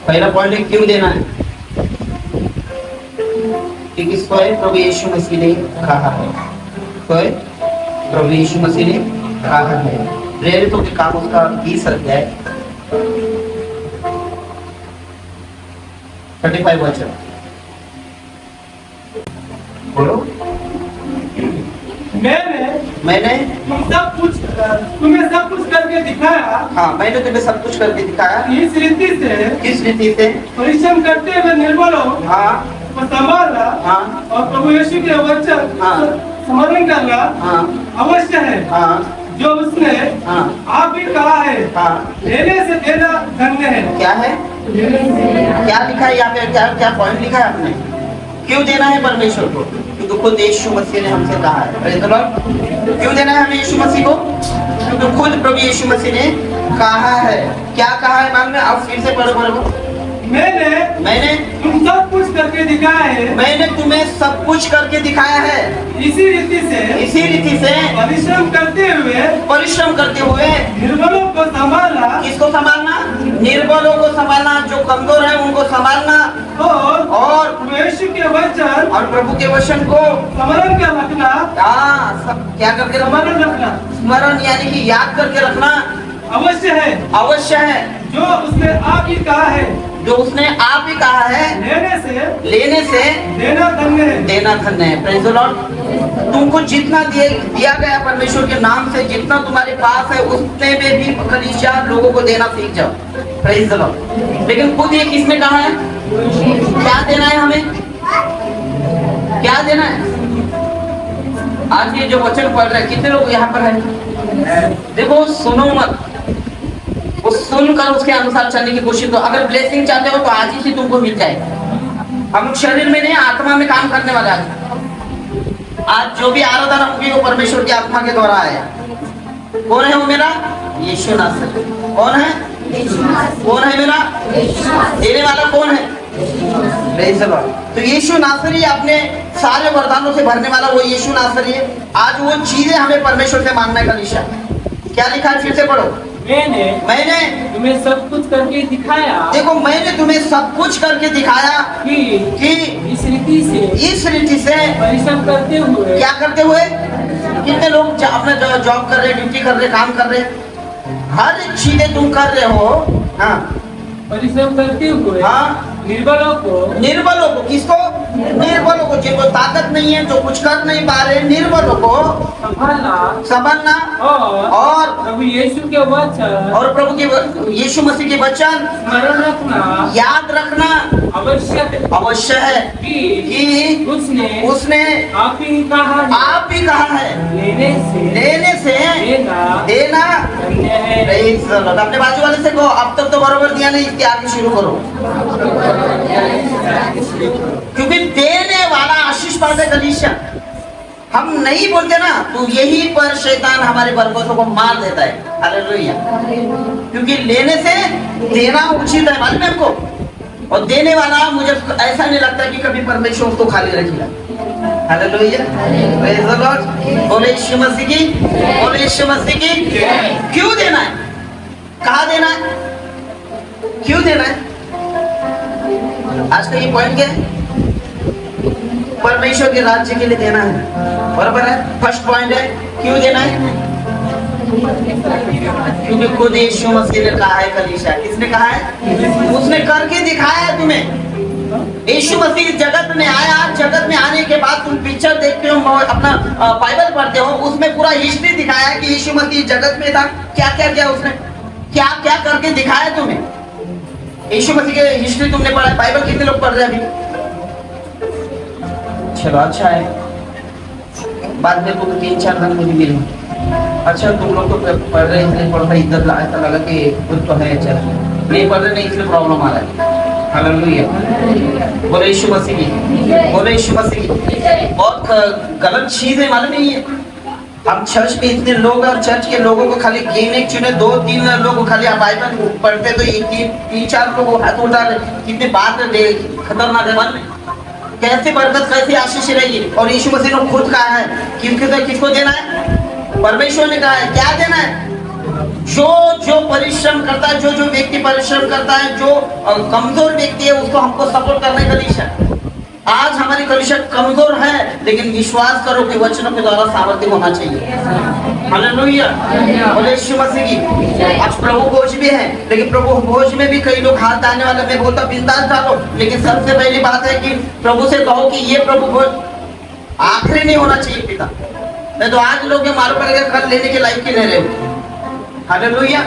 पहला पॉइंट है क्यों देना है कि किसको है? प्रभु यीशु मसीह ने कहा है। तो है प्रभु यीशु मसीह ने कहा है। प्रेरितों के काम उसका 20 अध्याय 35 वचन बोलो। मैंने तुम्हें सब कुछ करके दिखाया। हाँ, मैंने तुम्हें सब कुछ करके दिखाया। इस रीति से किस रीति से? परिश्रम करते हुए निर्बल हो हाँ और संभालना। हाँ और प्रभु यीशु के वचन हाँ स्मरण करना हाँ अवश्य है। हाँ जो उसने हाँ आप भी कहा है, हाँ। लेने से देना धन्य है। क्या है? क्या लिखा है यहाँ पे? क्या पॉइंट लिखा है आपने? क्यों देना है परमेश्वर को? क्योंकि खुद यीशु मसीह ने हमसे कहा है। Praise the Lord। क्यों देना है हमें यीशु मसीह को? क्योंकि खुद प्रभु यीशु मसीह ने कहा है। क्या कहा है मालूम है? आप फिर से पढ़ो। मैंने तुम सब कुछ करके दिखाया है। मैंने तुम्हें सब कुछ करके दिखाया है। इसी रीति से परिश्रम करते हुए निर्बलों को संभालना। किसको संभालना? निर्बलों को संभालना, जो कमजोर है उनको संभालना। और प्रभु यीशु के वचन और प्रभु के वचन को स्मरण कर रखना। क्या करके स्मरण रखना? स्मरण यानी कि याद करके रखना अवश्य है। जो उसने आप ही कहा है, जो उसने आप ही कहा है, लेने से देना धन्य है। देना धन्य है। Praise the Lord. तुमको जितना दिया गया परमेश्वर के नाम से, जितना तुम्हारे पास है, उतने में भी कलीसिया लोगों को देना सीख जाओ। Praise the Lord. लेकिन खुद ये किसने कहा है? क्या देना है हमें? क्या देना है? आज ये जो वचन पढ़ रहे हैं, कितने लोग यहाँ पर है? देखो, सुनो मत, वो सुनकर उसके अनुसार चलने की कोशिश करो। अगर ब्लेसिंग चाहते हो तो आज ही से तुमको मिल जाएगा। हम शरीर में नहीं, आत्मा में काम करने वाले आज जो भी आराधना होगी वो परमेश्वर की आत्मा के द्वारा आया। कौन है वो मेरा? यीशु नासरी। कौन है? कौन है मेरा? देने वाला कौन है? Praise the Lord. तो यीशु नासरी अपने सारे वरदानों से भरने वाला वो यीशु नासरी है। आज वो चीजें हमें परमेश्वर से मांगने का निशा। क्या लिखा है? फिर से पढ़ो। मैंने तुम्हें सब कुछ करके दिखाया। देखो, मैंने तुम्हें सब कुछ करके दिखाया कि इस रीति से परिश्रम करते हुए। क्या करते हुए? कितने लोग अपना जॉब कर रहे, ड्यूटी कर रहे, काम कर रहे, हर एक चीजें तुम कर रहे हो। हाँ, परिश्रम करते हुए। हाँ, निर्बलों को किसको? निर्बलों को, जिनको ताकत नहीं है, जो कुछ कर नहीं पा रहे, निर्बलों को संभालना। और प्रभु यीशु के वचन, और प्रभु के यीशु मसीह के वचन स्मरण रखना, याद रखना अवश्य है कि उसने आप ही कहा है, लेने से देना। अपने बाजू वाले से कहो, अब तक तो बरोबर दिया नहीं, इसके आगे शुरू करो। क्योंकि देने वाला आशीष पाते कलीसिया। हम नहीं बोलते ना, तो यही पर शैतान हमारे बरकतों को मार देता है। हालेलुया। क्योंकि लेने से देना उचित है, मालूम है हमको। और देने वाला, मुझे ऐसा नहीं लगता कि कभी परमेश्वर उसको खाली रखेगा। हालेलुया। Praise the Lord. बोले यीशु मसीह की, बोले यीशु मसीह की। क्यों देना है? कहाँ देना है? क्यों देना है? आज का ये पॉइंट क्या है? परमेश्वर के राज्य के लिए देना है। बराबर है। फर्स्ट पॉइंट है क्यों देना है? क्योंकि खुद यीशु मसीह ने कहा है कलीसिया। किसने कहा है? उसने करके दिखाया है तुम्हें। यीशु मसीह जगत में आया। जगत में आने के बाद तुम पिक्चर देखते हो, अपना बाइबल पढ़ते हो, उसमें पूरा हिस्ट्री दिखाया है कि यीशु मसीह जगत में था, क्या क्या किया उसने, क्या क्या करके दिखाया तुम्हें। यीशु मसीह के हिस्ट्री तुमने पढ़ा है। बाइबल कितने लोग पढ़ रहे हैं अभी? चलो अच्छा है, बाद में तुम 3-4 दिन मुझे मिलो। अच्छा, तुम लोग तो पढ़ रहे हैं इसलिए थोड़ा इज्जत ऐसा लगा कि कुछ तो है। अच्छा, नहीं पढ़ रहे नहीं इसलिए प्रॉब्लम आ रहा है। हालेलुया। बोले यीशु मसीह की, बोले यीशु मसीह की। बहुत गलत चीज है, मालूम नहीं है। हम चर्च में इतने लोग और चर्च के लोगों को खाली गिने चुने 2-3 लोग खाली बाइबल पढ़ते तो 3-4 लोग हाथ उठा रहे। कितने बात खतरनाक है, मालूम है? कैसे बरकत, कैसे आशीष रहेगी। और यीशु मसीह ने खुद कहा है किसको देना है? परमेश्वर ने कहा है। क्या देना है? जो जो परिश्रम करता है, जो जो व्यक्ति परिश्रम करता है, जो कमजोर व्यक्ति है, उसको हमको सपोर्ट करने का कलीसिया। आज हमारी कलीसिया कमजोर है, लेकिन विश्वास करो कि वचनों के द्वारा सामर्थ्य होना चाहिए। हालेलुया, बोले यीशु मसीह की। आज प्रभु भोज भी है, लेकिन प्रभु भोज में भी कई लोग हाथ डालने वाले, मैं बोलता बिंदास डालो, लेकिन सबसे पहली बात है कि प्रभु से कहो कि ये प्रभु भोज आखिरी नहीं होना चाहिए पिता। नहीं तो आज लोग मालूम पड़ेगा कल लेने के लायक ही नहीं रहे। हालेलुया,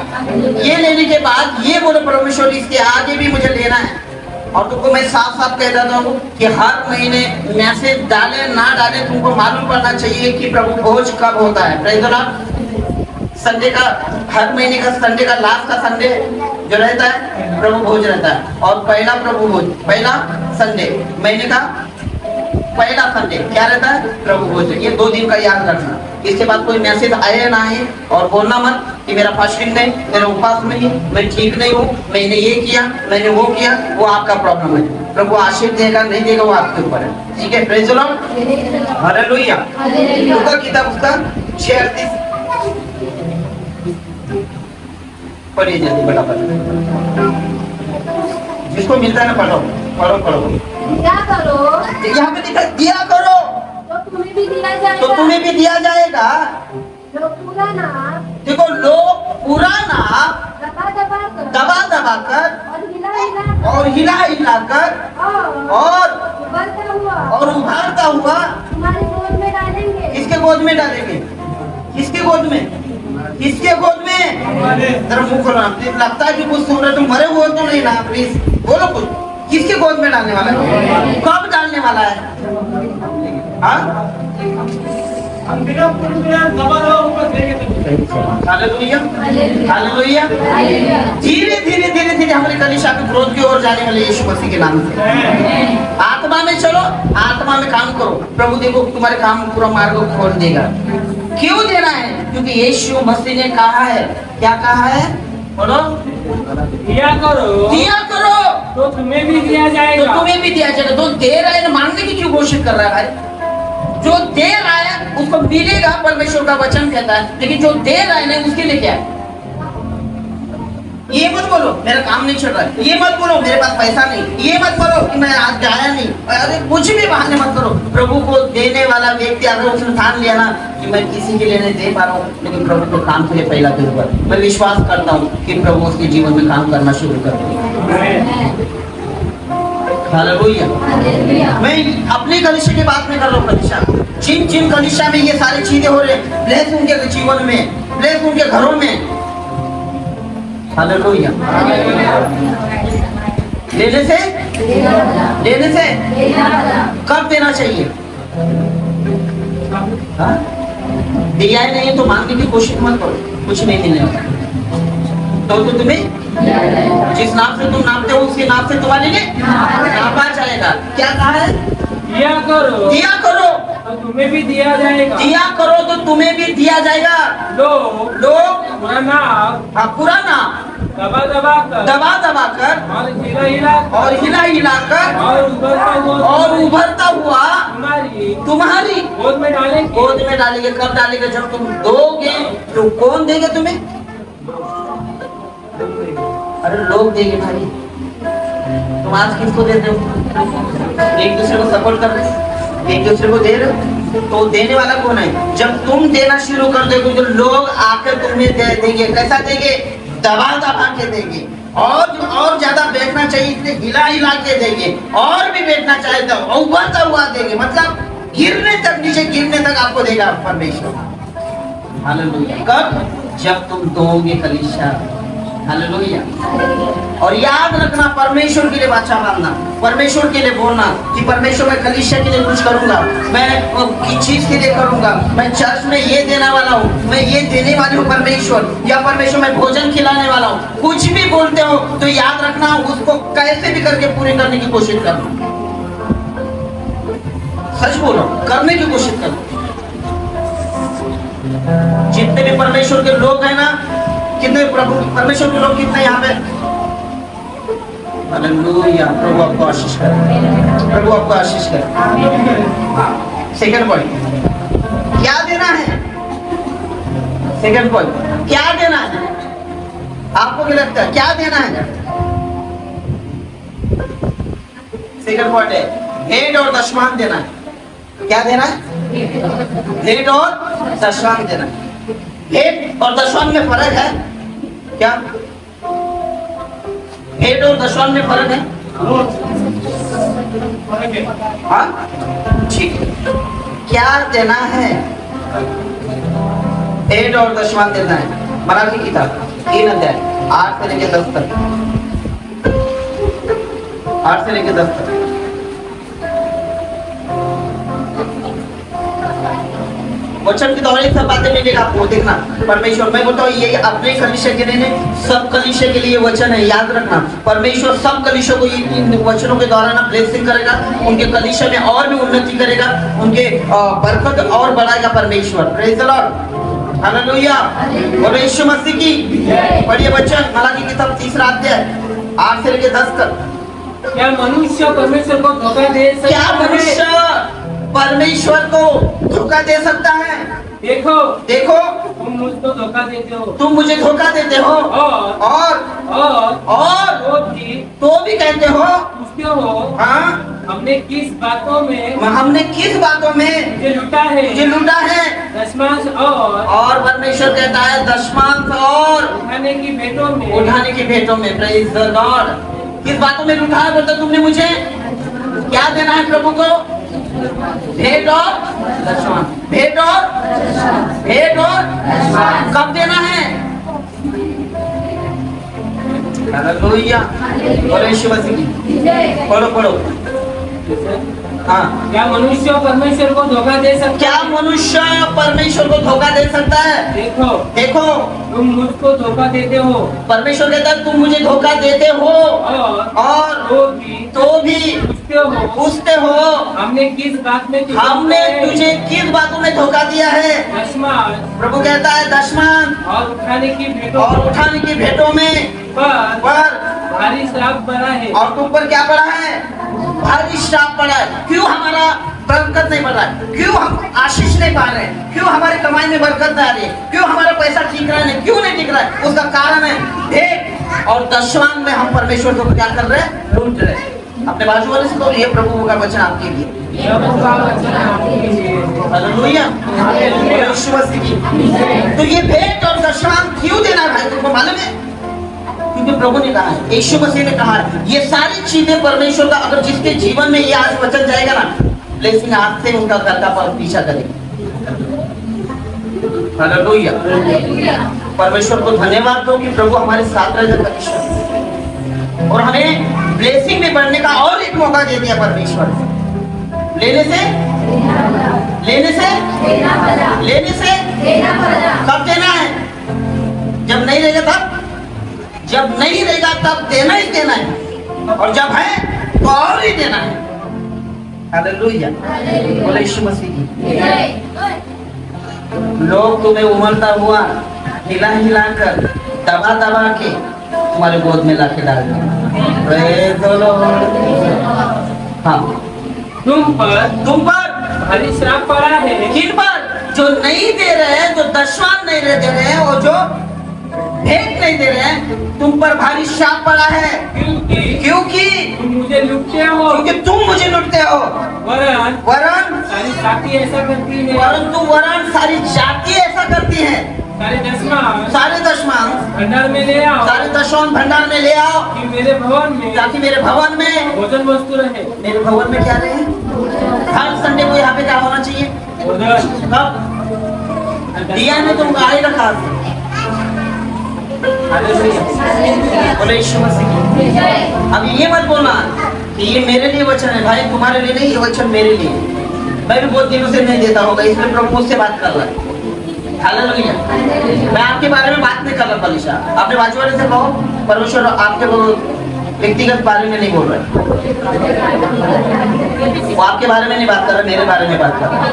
ये लेने के बाद ये बोलो परमेश्वर इसके आगे भी मुझे लेना है। और तुमको मैं साफ साफ कह देता हूँ कि हर महीने मैसेज डाले ना डाले तुमको मालूम पड़ना चाहिए कि प्रभु भोज कब होता है। Praise the Lord. संडे का, हर महीने का संडे का लास्ट का संडे जो रहता है प्रभु भोज रहता है, और पहला प्रभु भोज, पहला संडे महीने का पहला संडे क्या रहता है, प्रभु भोज। ये 2 दिन का याद रखना। इसके बाद कोई मैसेज आए ना आए और बोलना मत कि मेरा फास्टिंग नहीं, मेरा उपवास नहीं, मैं ठीक नहीं हूँ, मैंने ये किया, मैंने वो किया, वो आपका प्रॉब्लम है। प्रभु आशीष देगा नहीं देगा वो आपके ऊपर है। ठीक है, प्रेज़ द लॉर्ड, हालेलुया। लूका किताब उसका 36 पढ़िए जल्दी फटाफट, जिसको मिलता है ना पढ़ो पढ़ो पढ़ो। क्या करो, यहाँ पे लिखा दिया करो तो तुम्हें भी दिया जाएगा। तो तुम्हें भी दिया जाएगा। जो पूरा नाप देखो, लोग पूरा नाप दबा दबा कर दबा कर और हिला हिला कर और उभारता हुआ तुम्हारी गोद में डालेंगे। किसके गोद में डालेंगे? किसके गोद में? किसके गोद में? तेरा मुंह खोलो, लगता है कि कुछ सुन रहे, तुम मरे हुए तो नहीं ना, प्लीज बोलो कुछ। किसके गोद में डालने वाला है? कब डालने वाला है? हाँ, हालेलुया, हालेलुया। धीरे धीरे धीरे धीरे हमारे कलीसिया के ग्रोथ की ओर जाने वाले यीशु मसीह के नाम से। आत्मा में चलो, आत्मा में काम करो। प्रभु देखो तुम्हारे काम पूरा मार्ग खोल देगा। क्यों देना है? क्योंकि यीशु मसीह ने कहा है, क्या कहा है? बोलो, दिया करो, दिया करो तो तुम्हें भी दिया जाएगा। तो तुम्हें भी दिया जाएगा। तो दे रहा है, मांगने की क्यों घोषित कर रहा है भाई? जो दे रहा है उसको मिलेगा, परमेश्वर का वचन कहता है। लेकिन जो दे रहा है ना, उसके लिए क्या है? ये मत बोलो मेरा काम नहीं चल रहा है, ये मत बोलो मेरे पास पैसा नहीं, ये मत बोलो कि मैं आज आया नहीं। अरे कुछ भी बहाने मत करो। प्रभु को देने वाला व्यक्ति अगर उसने ठान लिया ना कि मैं किसी के लिए नहीं दे पा रहा हूँ, लेकिन प्रभु को काम के लिए पहला के ऊपर मैं विश्वास करता हूँ कि प्रभु उसके जीवन में काम करना शुरू कर देगा। हालेलुया। मैं अपनी कलीसिया की बात नहीं कर रहा हूँ। कलीसिया, जिन जिन कलीसिया में ये सारी चीजें हो रही है, ब्लेस उनके जीवन में, ब्लेस उनके घरों में। हालेलुया। लेने से कब देना चाहिए? हाँ? दिया ही नहीं तो मांगने की कोशिश मत करो, कुछ नहीं मिलने वाला। तो तुम्हें जिस नाम से तुम नापते हो उसके नाम से तुम्हारे लिए नापा जाएगा। क्या कहा है? दिया करो, दिया करो तो तुम्हें भी दिया जाएगा। दिया करो तो तुम्हें भी दिया जाएगा। लोग पूरा नाप दबा दबा कर और हिला हिला कर और उभरता हुआ तुम्हारी गोद में डालेंगे। कब डालेंगे? जब तुम दोगे। तो कौन देंगे तुम्हें? अरे लोग देंगे भाई। तुम आज किसको देते हो? एक दूसरे को सपोर्ट कर रहे हो, एक दूसरे को दे रहे हो, तो देने वाला कौन है? जब तुम देना शुरू कर दोगे तो लोग आकर तुम्हें दे देंगे। कैसा देंगे? दबा दबा के देंगे। और ज्यादा बैठना चाहिए इसलिए हिला हिला के देंगे, और भी बैठना चाहे तो उभरता हुआ देंगे। मतलब गिरने तक, नीचे गिरने तक आपको देगा परमेश्वर। हालेलुया। कब? जब तुम दोगे कलीसिया। हालेलुया। और याद रखना, परमेश्वर के लिए वाचा बांधना, परमेश्वर के लिए बोलना कि परमेश्वर मैं कलीसिया के लिए कुछ करूंगा, मैं किस चीज के लिए करूंगा, मैं चर्च में ये देने वाला हूँ, मैं ये देने वाली हूँ परमेश्वर, या परमेश्वर मैं भोजन खिलाने वाला हूँ। कुछ भी बोलते हो तो याद रखना, उसको कैसे भी करके पूरी करने की कोशिश करना। सच बोलो, करने की कोशिश करो। जितने भी परमेश्वर के लोग हैं ना, कितने प्रभु परमेश्वर के लोग कितने यहाँ पे? हालेलुया। प्रभु आपको आशीष करे, प्रभु आपको आशीष करे। सेकंड पॉइंट क्या देना है? सेकंड पॉइंट, क्या देना है? आपको क्या लगता है क्या देना है? सेकंड पॉइंट है भेंट और दशमान देना है। क्या देना है? भेंट और दशमान देना है। भेंट और दशमान में फर्क है क्या? भेंट और दशमान में फर्क है? हाँ ठीक है। क्या देना है? भेंट और दशमान देना है। मराठी किताब 3 अध्याय 8 से लेकर 10 तक, 8 से लेकर 10 तक। वचन के द्वारा सब बातें मिलेगा आपको, देखना। परमेश्वर, मैं बोलता हूँ ये अपने कलीसिया के लिए नहीं, सब कलीसिया के लिए वचन है, याद रखना। परमेश्वर सब कलीसिया को इन वचनों के द्वारा ना ब्लेसिंग करेगा, उनके कलीसिया में और भी उन्नति करेगा, उनके बरकत और बढ़ाएगा परमेश्वर। प्रेज द लॉर्ड, हालेलुया, और यीशु मसीह की पढ़िए वचन मलाकी किताब 3 अध्याय 8 से लेकर 10 तक। क्या मनुष्य परमेश्वर को धोखा दे सकता है? क्या मनुष्य परमेश्वर को धोखा दे सकता है? देखो देखो, तुम मुझको धोखा देते हो, तुम मुझे धोखा देते हो, और तो भी कहते हो, पूछते हो हाँ हमने किस बातों में मुझे लूटा है, दशमांश और परमेश्वर कहता है दशमांश और उठाने की भेंटों में। Praise the Lord. किस बातों में लूटा है? बोलते तुमने मुझे क्या देना है प्रभु को? भेंट और दशमांश। भेंट और कब देना है? हालेलुया, और यीशु मसीह की पढ़ो। हाँ, क्या मनुष्य परमेश्वर को धोखा दे सकता है? क्या मनुष्य परमेश्वर को धोखा दे सकता है? देखो, तुम मुझको धोखा देते हो। परमेश्वर कहता है तुम मुझे धोखा देते हो, और तो भी पूछते हो हमने किस बात में तुझे किस बातों में धोखा दिया है? प्रभु कहता है दशमान और उठाने की भेंटों में पर भारी श्राप पड़ा है। और तुम पर क्या पड़ा है? भारी श्राप पड़ा है। क्यों हमारा बरकत नहीं बढ़ रहा है? क्यों हम आशीष नहीं पा रहे हैं? क्यों हमारे कमाई में बरकत नहीं आ रही है? क्यों हमारा पैसा ठीक रहा है? क्यों नहीं ठीक रहा है? उसका कारण है भेंट और दशमान में हम परमेश्वर को क्या कर रहे हैं? लूट रहे हैं। अपने बाजू वाले से तो ये प्रभु का वचन आपके लिए। हालेलुया, यीशु मसीह की। तो ये भेंट और दशमान क्यों देना है तुमको मालूम है? क्योंकि प्रभु ने कहा है, यीशु मसीह ने कहा है, ये सारी चीजें परमेश्वर का अगर जिसके जीवन में ये आज वचन जाएगा ना, लेकिन आज से उनका घर का पीछा करेगा। हालेलुया, परमेश्वर को धन्यवाद दो कि प्रभु हमारे साथ रहेगा और हमें ब्लेसिंग में बढ़ने का और एक मौका दे दिया परमेश्वर। लेने से कब देना है? जब नहीं रहेगा तब देना ही देना है, और जब है तो और ही देना है। हालेलुया, बोले यीशु मसीह की। लोग तुम्हें उमड़ता हुआ हिला कर दबा के तुम्हारे गोद में लाके डाल देंगे। Praise the Lord. हाँ, तुम पर भारी श्राप पड़ा है। किन पर? जो नहीं दे रहे हैं, जो दशमान नहीं दे रहे हैं, और जो भेंट नहीं दे रहे हैं, तुम पर भारी श्राप पड़ा है। क्योंकि तुम मुझे लूटते हो। क्योंकि तुम मुझे लूटते हो। वरन सारी जाति ऐसा करती है। वरन सारी जाति ऐसा करती है। सारे दशमांश भंडार में ले आओ। सारे दशमांश भंडार में ले आओ, कि मेरे भवन में, ताकि मेरे भवन में भोजन वस्तु रहे। मेरे भवन में क्या रहे? हर संडे को यहाँ पे क्या होना चाहिए? कब दिया ने तुमको आए रखा। बोले यीशु मसीह की। अब ये मत बोलना कि ये मेरे लिए वचन है। भाई तुम्हारे लिए नहीं, ये वचन मेरे लिए। मैं भी बहुत दिनों से नहीं देता होगा, इसलिए प्रभु मुझसे बात कर रहा है। हालेलुया, मैं आपके बारे में बात नहीं कर रहा पलिशा। अपने बाजू वाले से कहो परमेश्वर आपके व्यक्तिगत बारे में नहीं बोल रहे, वो आपके बारे में नहीं बात कर रहा, मेरे बारे में बात कर रहा है।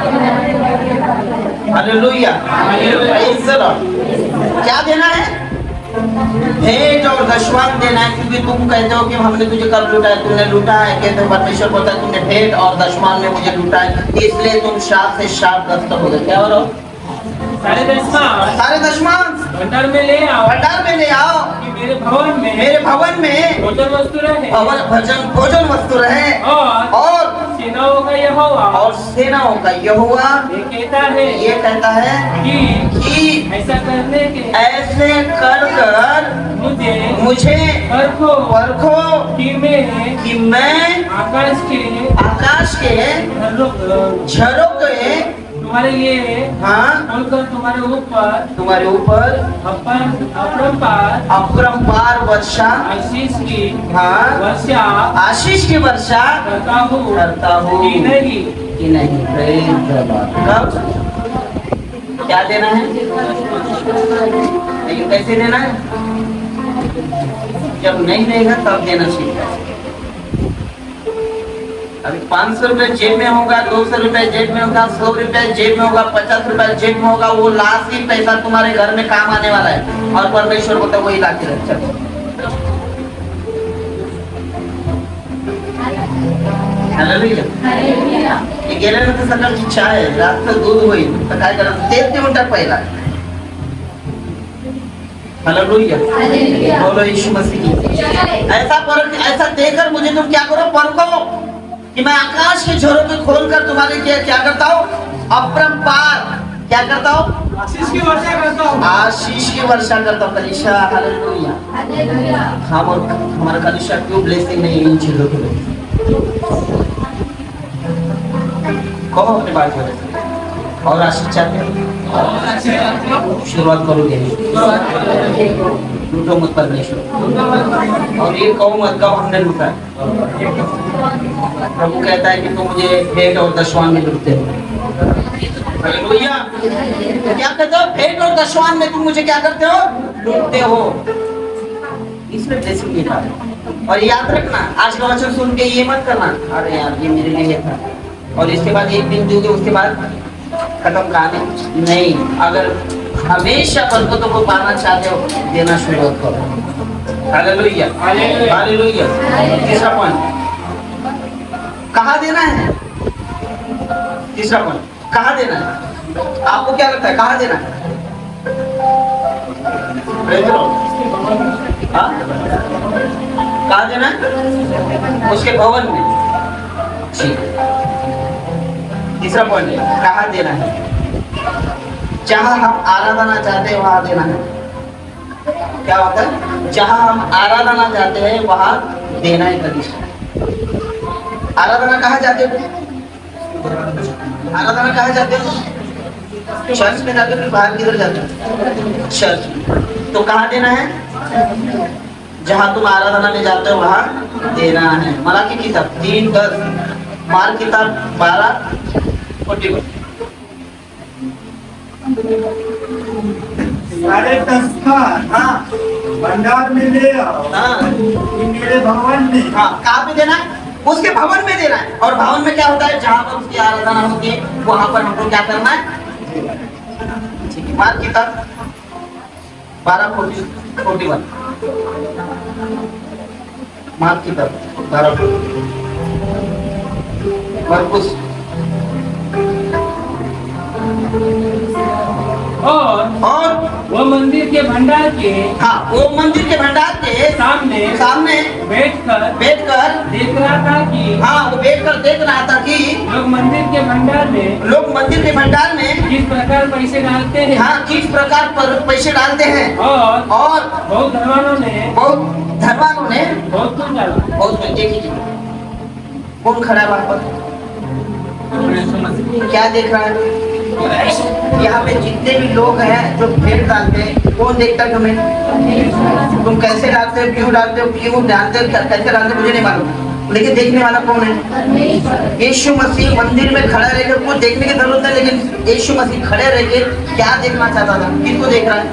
हालेलुया, क्या देना है? भेंट और दशमान देना है। क्योंकि तुम कहते हो कि हमने तुझे कब लूटा है? तुमने लूटा है। कहते हो परमेश्वर बोलता है तुमने भेंट और दशमान में मुझे लूटा है, इसलिए तुम श्राप से श्रापग्रस्त हो गए। क्या हो रहा हो? सारे दशमांश सारे दशमांश भंडार में ले आओ भंडार में ले आओ कि मेरे भवन में भोजन वस्तु रहे भोजन वस्तु रहे और सेनाओं का यहोवा ये कहता है कि ऐसा करने के ऐसे कर मुझे परखो कि मैं आकाश के झरोखे तुम्हारे लिए खोलकर तुम्हारे ऊपर अपरंपार वर्षा आशीष की वर्षा करता हूँ कि नहीं। Praise the Lord। कब क्या देना है, लेकिन कैसे देना है? जब नहीं देगा तब देना चाहिए। अभी 500 रुपए जेब में होगा, 200 रुपए जेब में होगा, 100 रुपए जेब में होगा, 50 रुपए जेब में होगा, वो लास्ट ही पैसा तुम्हारे घर में काम आने वाला है और परमेश्वर को तो वही ला के रख। गेल्या नंतर सकाळची चहा आहे, रात्र दूध होईल, तर काय करायचं तेच देऊन टाक पहिला। हालेलुया, बोलो यीशु मसीह की। ऐसा देकर मुझे तुम क्या करो, परखो कि मैं आकाश के झरोखे खोलकर तुम्हारे लिए क्या करता हूँ, अपरंपार क्या करता हूँ, आशीष की वर्षा करता हूँ। आशीष की वर्षा करता हूँ। कलीसिया, हालेलुया। हम और हमारा कलीसिया क्यों ब्लेसिंग नहीं इन चीजों के लिए? कहो अपने बात करें और आशीष चाहते हो, शुरुआत करोगे लूटो मत परमेश्वर, और ये कहो मत कब हमने लूटा। प्रभु कहता है कि तुम मुझे भेंट और दशवान में लूटते हो। हालेलुया। क्या कहते हो, भेंट और दशवान में तुम मुझे क्या करते हो, लूटते हो। इसमें ब्लेसिंग नहीं था। और याद रखना, आज का वचन सुन के ये मत करना अरे यार ये मेरे लिए था, और इसके बाद एक दिन दोगे उसके बाद खत्म कहानी नहीं। अगर हमेशा बरकतों को पाना चाहते हो, देना शुरू करो। Hallelujah, hallelujah. तीसरा पॉइंट, कहाँ देना है? तीसरा पॉइंट, कहाँ देना है? आपको क्या लगता है कहाँ देना है? कहाँ देना है? उसके भवन में। ठीक, तीसरा पॉइंट है कहाँ देना है। जहाँ हम आराधना चाहते हैं वहाँ देना है। क्या होता है, जहाँ हम आराधना चाहते हैं वहाँ देना है। कभी आराधना कहाँ जाते हो? आराधना कहाँ जाते हो? चर्च में जाते हो, बाहर किधर जाते हो? चर्च। तो कहाँ देना है? जहाँ तुम आराधना में जाते हो वहाँ देना है। मलाकी किताब 3:10, मार्क किताब 12:41। सारे दस्तार भंडार में ले आओ, मेरे भवन में। कहाँ पे देना है? उसके भवन में देना है। और भवन में क्या होता है, जहाँ पर उसकी आराधना होती है वहाँ पर हमको क्या करना है? ठीक है, मार्क किताब 12:41, मार्क किताब 12:41। मरकुस और वो मंदिर के भंडार के वो मंदिर के भंडार के सामने बैठकर देख रहा था कि वो बैठकर देख रहा था कि लोग मंदिर के भंडार में किस प्रकार पैसे डालते हैं। किस प्रकार पर पैसे डालते हैं। और बहुत धनवानों ने बहुत कुछ डाला। बहुत देखिए कौन खड़ा है वहाँ पर, क्या देख रहा है? यहाँ पे जितने भी लोग हैं जो भेंट डालते हैं, कौन देखता है तुम्हें? तुम कैसे डालते हो, क्यों डालते हो, कैसे डालते हो मुझे नहीं मालूम, लेकिन देखने वाला कौन है? यीशु मसीह मंदिर में खड़ा रहकर, कुछ देखने की जरूरत है, लेकिन यीशु मसीह खड़े रहकर क्या देखना चाहता था? किसको देख रहा है?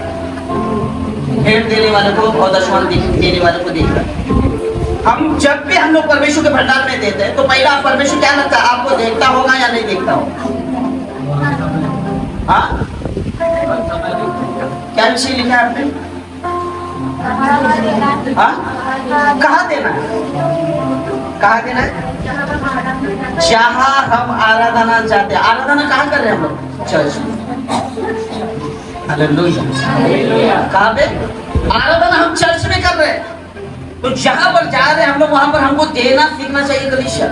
भेंट देने वाले को और दशवान देने वाले को देख रहा है। हम जब भी हम लोग परमेश्वर के भंडार में देते हैं तो पहला परमेश्वर क्या लगता है, आपको देखता होगा या नहीं देखता होगा? क्या विषय लिखा है आपने? कहाँ देना है? कहाँ देना है? जहाँ हम आराधना चाहते हैं। आराधना कहाँ कर रहे हैं हम लोग? चर्च में। हालेलुया। कहाँ पे? आराधना हम चर्च में कर रहे हैं, तो जहां पर जा रहे हैं हम लोग वहां पर हमको देना सीखना चाहिए। कलीसिया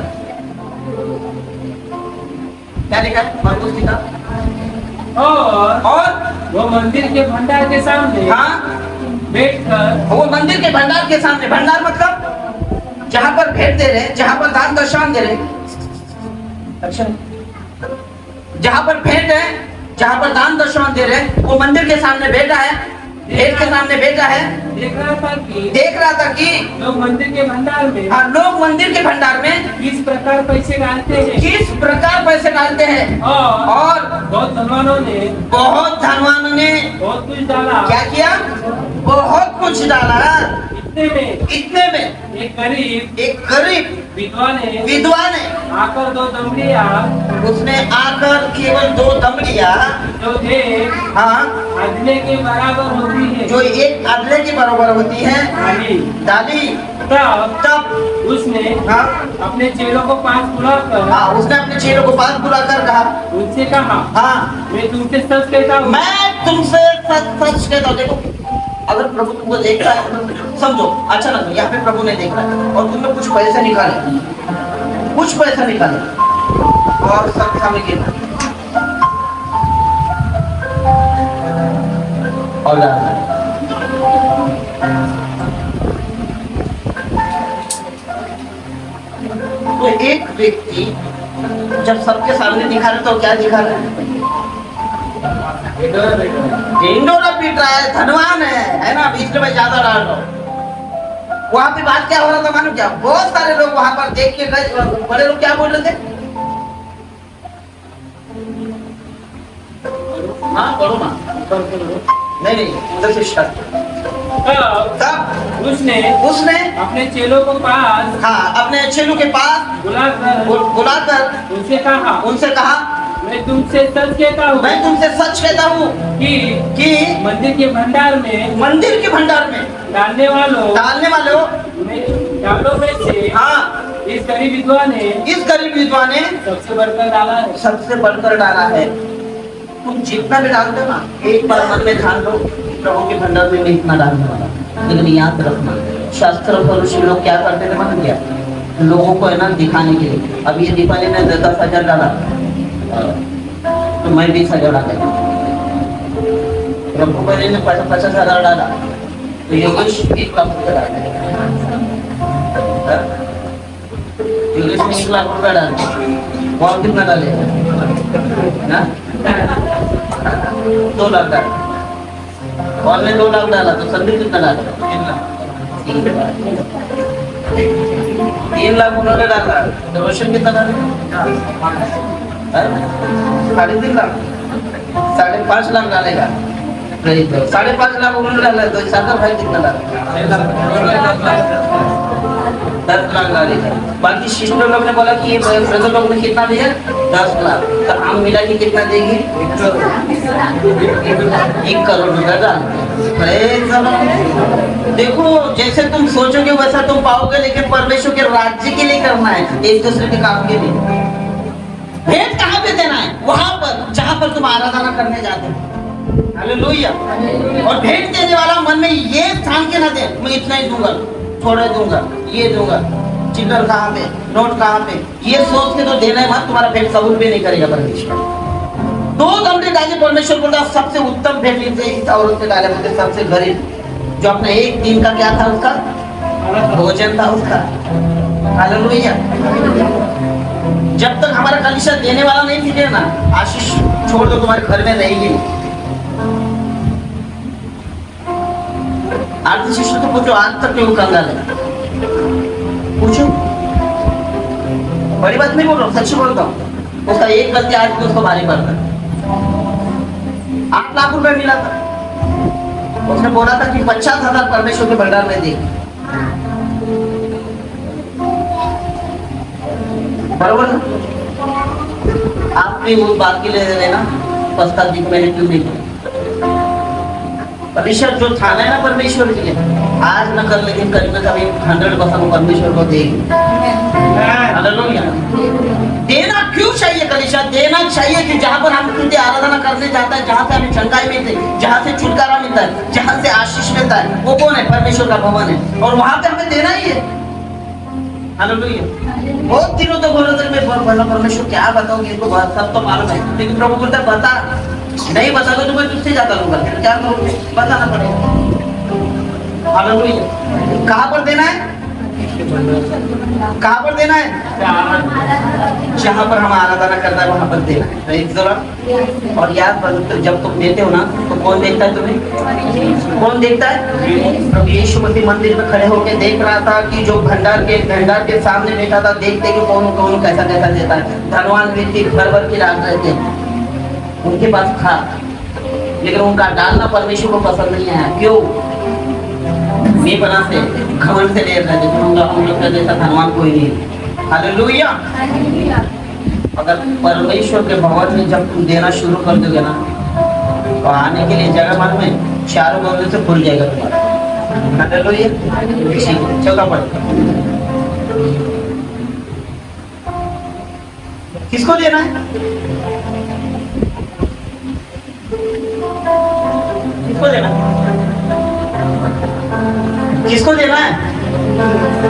क्या लिखा है मरकुस किताब? और वो मंदिर के भंडार के सामने हाँ, बैठकर, वो मंदिर के भंडार के सामने, भंडार मतलब जहां पर भेंट दे रहे, जहां पर दान दर्शन दे रहे, अच्छा, जहां पर भेंट है, जहां पर दान दर्शन दे रहे, वो मंदिर के सामने बैठा है, भेंट के सामने बैठा है, देख रहा था कि लोग मंदिर के भंडार में, हाँ, लोग मंदिर के भंडार में किस प्रकार पैसे डालते हैं, किस प्रकार पैसे डालते हैं, और बहुत धनवानों ने बहुत बहुत कुछ डाला। क्या किया? बहुत कुछ डाला। इतने में एक गरीब विधवा ने आकर 2 दमड़ियाँ, उसने आकर केवल 2 दमड़ियाँ, जो एक हाँ, अदले के बराबर होती है, जो एक अदले के बराबर होती है, डाली। तब उसने हाँ, अपने चेलों को पास बुलाकर, हाँ, उसने अपने चेलों को पास बुलाकर कहा, उनसे कहा, हाँ, मैं तुमसे सच कहता हूँ, मैं तुमसे सच कहता हूँ। देखो, अगर प्रभु तुमको देखता है तो समझो, अच्छा ना, यहाँ पे प्रभु ने देखा और तुमने कुछ पैसे निकाले, और सब सामने गिरा और तो एक व्यक्ति जब सबके सामने दिखा रहे तो क्या दिखा रहे हैं? ढिंडोरा पीट रहा है, धनवान है ना, बीच में ज्यादा डाल रहा हूं। वहां पे बात क्या हो रहा था मालूम क्या? बहुत सारे लोग वहां पर देख के गए, बड़े लोग क्या बोल रहे थे? हाँ, पढ़ो ना, नहीं, उधर से शर्त। तब उसने अपने चेलों को पास, हाँ, अपने चेलों के पास बुलाकर उनसे कहा, मैं तुमसे सच कहता हूँ कि मंदिर के भंडार में डालने वालों डालों में से, हाँ, इस गरीब विधवा ने सबसे बढ़कर डाला है। तुम जितना भी डालते हो ना, एक बार मन में ध्यान दो, प्रभु के भंडार में इतना डालने वाला। लेकिन याद रखना, शास्त्र और ऋषि लोग क्या करते थे मालूम क्या? लोगों को है ना दिखाने के लिए, अब ये दीपावली में 10,000 डाला तो मैं 20,000 डाला, प्रभु बने ने 50,000 डाला तो योगेश 1 लाख रुपया डाला, योगेश ने 1 लाख रुपया डाला, और कितना डाले? 2 लाख डाला, और ने 2 लाख डाला तो संदीप कितना डाला? 3 लाख उन्होंने डाला, तो रोशन कितना डाला? 3.5 लाख, 5.5 लाख डालेगा, 5.5 लाख उन्होंने डाला, तो सागर भाई कितना डाला? 10 लाख डालेगा। बाकी सिस्टर लोग ने बोला कि ये ब्रदर लोग ने कितना दिया? 10 लाख, तो हम मिला के कितना देंगे? 1 करोड़ रुपया डाल। देखो, जैसे तुम सोचोगे वैसा तुम पाओगे, लेकिन परमेश्वर के राज्य के लिए करना है, एक दूसरे के काम के लिए। भेंट कहाँ पे देना है? वहां पर जहां पर तुम आराधना करने जाते हो। हालेलुया। और भेंट देने वाला मन में ये ठान के ना दे, मैं इतना ही दूंगा, थोड़ा दूंगा, ये दूंगा, चिल्लर कहाँ पे, नोट कहाँ पे, ये सोच के तो देना है मत, तुम्हारा भेंट कबूल भी नहीं करेगा परमेश्वर। 2 दमड़े डाले, परमेश्वर बोलता सबसे उत्तम भेंट इस औरत से डाले, बोलते सबसे गरीब, जो अपना एक दिन का क्या था, उसका भोजन था उसका। हालेलुया। जब तक हमारा कलीसिया देने वाला नहीं दिखे ना, आशीष छोड़ दो, तुम्हारे घर में रहेगी। आरती शिष्य तो पूछो, आज तक क्यों कंगाल है? पूछो, बड़ी बात नहीं बोल रहा हूँ, सच बोलता हूँ। उसका एक गलती आज भी उसको भारी पड़ता है। 8 लाख रुपए मिला था, उसने बोला था कि 50,000 परमेश्वर के भंडार में दे, बरोबर ना? आप भी उस बात के लिए लेना, पश्चाताप मैंने क्यों नहीं किया? परमेश्वर जो ठाना है ना परमेश्वर के लिए, आज न कर लेकिन कभी ना कभी 100% परमेश्वर को देगी। हालेलुया। देना क्यों चाहिए कलीसिया? देना चाहिए कि जहाँ पर हम तुझे आराधना करने जाता है, जहाँ से हमें चंगाई मिलती है, जहाँ से छुटकारा मिलता है, जहाँ से आशीष मिलता है, वो कौन है? परमेश्वर का भवन है, और वहां पे हमें देना ही है। हालेलुया। बहुत दिनों तक बोला था मैं परमेश्वर क्या बताऊंगी इनको, सब तो मालूम है, लेकिन प्रभु बोलता है बता, नहीं बता तो मैं तुझसे जाता लूंगा, क्या करूँ? बताना पड़ेगा। हालेलुया। कहाँ पर देना है? कहाँ पर देना है? जहाँ पर हम आराधना करता है वहां पर देना है। Praise the Lord। और याद रखो जब तुम देते हो ना तो कौन देखता है तुम्हें? कौन देखता है? प्रभु यीशु मसीह मंदिर में खड़े होकर देख रहा था कि जो भंडार के सामने बैठा था, देखते कि कौन कौन कैसा कैसा देता है। धनवान व्यक्ति भर भर के डाल रहे थे, उनके पास था, लेकिन उनका डालना परमेश्वर को पसंद नहीं आया। क्यों? ये बना से घमंड से ले रहे थे, हम लोग का जैसा धनवान कोई नहीं। हालेलुया। अगर परमेश्वर के भवन में जब तुम देना शुरू कर दोगे ना तो आने के लिए जगह मन में चारों बगल से खुल जाएगा तुम्हारा। हालेलुया। ठीक है, चौथा पढ़। किसको देना है? किसको देना है? किसको देना है?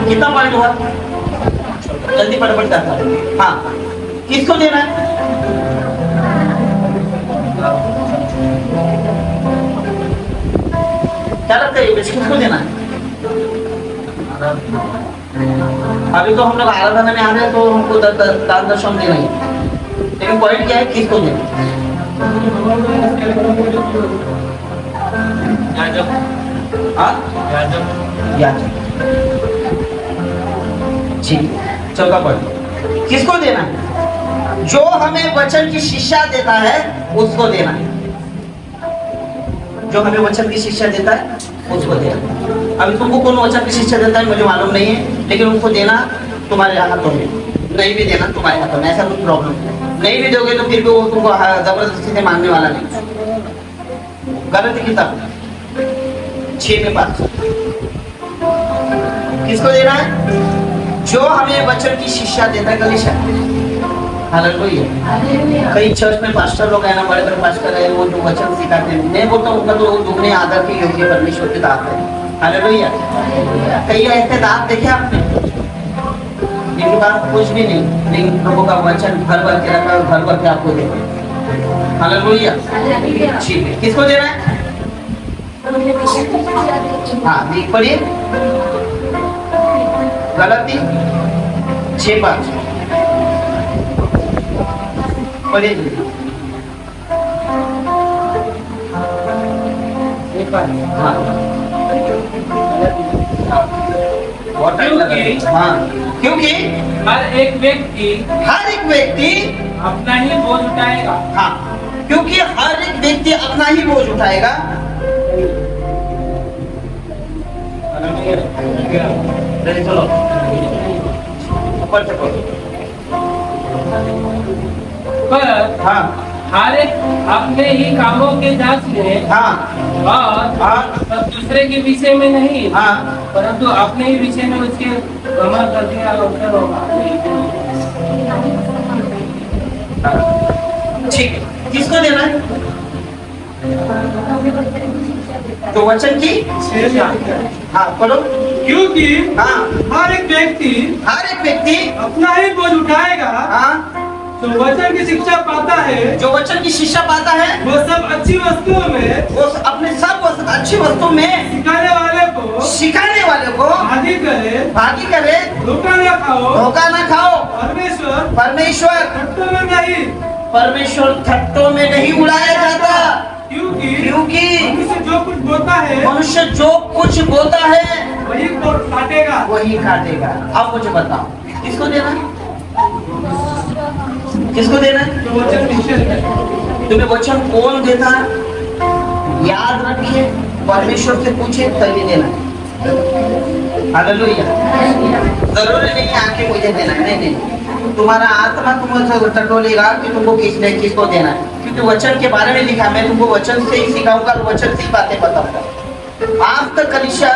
कितना पॉइंट हुआ? जल्दी फटाफट करता। हाँ, किसको देना है? क्या लगता है किसको देना है? अभी तो हम लोग आराधना में आ रहे हैं तो हमको दान दशम देना ही, लेकिन पॉइंट क्या है? किसको देना? चौथा पॉइंट, किसको देना है? जो हमें वचन की शिक्षा देता है उसको देना है। जो हमें वचन की शिक्षा देता है उसको देना। अभी तुमको कौन वचन की शिक्षा देता है मुझे मालूम नहीं है, लेकिन उनको देना तुम्हारे हाथों में, नहीं भी देना तुम्हारे हाथों में। ऐसा कुछ प्रॉब्लम नहीं भी दोगे तो फिर भी वो तुमको जबरदस्ती से मानने वाला नहीं। गलत किताब 6 में 5 किसको देना है? जो हमें वचन की शिक्षा देता है कलीसिया। हालेलुया। कई चर्च में पास्टर लोग है ना, बड़े बड़े पास्टर है, वो जो वचन सिखाते हैं, मैं बोलता हूँ उनका तो दुगने आदर के योग्य परमेश्वर के दास है। हालेलुया। कई ऐसे दास देखे आपने जिनके पास कुछ भी नहीं, लेकिन प्रभु का वचन घर भर के रखा, घर भर के आपको देगा। हालेलुया। ठीक है, किसको देना है? हाँ, देख पढ़िए गलती 6:5 पढ़िए। क्योंकि हर एक व्यक्ति अपना ही बोझ उठाएगा। हाँ, क्योंकि हर एक व्यक्ति अपना ही बोझ उठाएगा। चलो पर हाँ, हर एक अपने ही कामों के जांच में हाँ, और दूसरे के विषय में नहीं, हाँ, परंतु अपने ही विषय में उसके गमन कर दिया होगा। ठीक है, किसको देना है? तो वचन की हाँ पढ़ो। क्योंकि हाँ, हर एक व्यक्ति अपना ही बोझ उठाएगा। हाँ, जो वचन की शिक्षा पाता है, जो वचन की शिक्षा पाता है वो सब अच्छी वस्तुओं में, वो अपने सब अच्छी वस्तु में सिखाने वाले को भागी करे। धोखा न खाओ। परमेश्वर ठट्टों में नहीं उड़ाया जाता। क्योंकि मनुष्य जो कुछ बोता है वही काटेगा। अब मुझे बताओ किसको देना है? किसको देना है? तुम्हें वचन कौन देता है? याद रखिए, परमेश्वर से पूछे तभी देना है। हालेलुया। जरूरी नहीं आके मुझे देना है, नहीं। तुम्हारा आत्मा तुमको टटोलेगा कि तुमको किसको देना है, क्योंकि वचन के बारे में लिखा। मैं तुमको वचन से ही सिखाऊंगा, वचन से ही बातें बताऊंगा। आज तक कलीसिया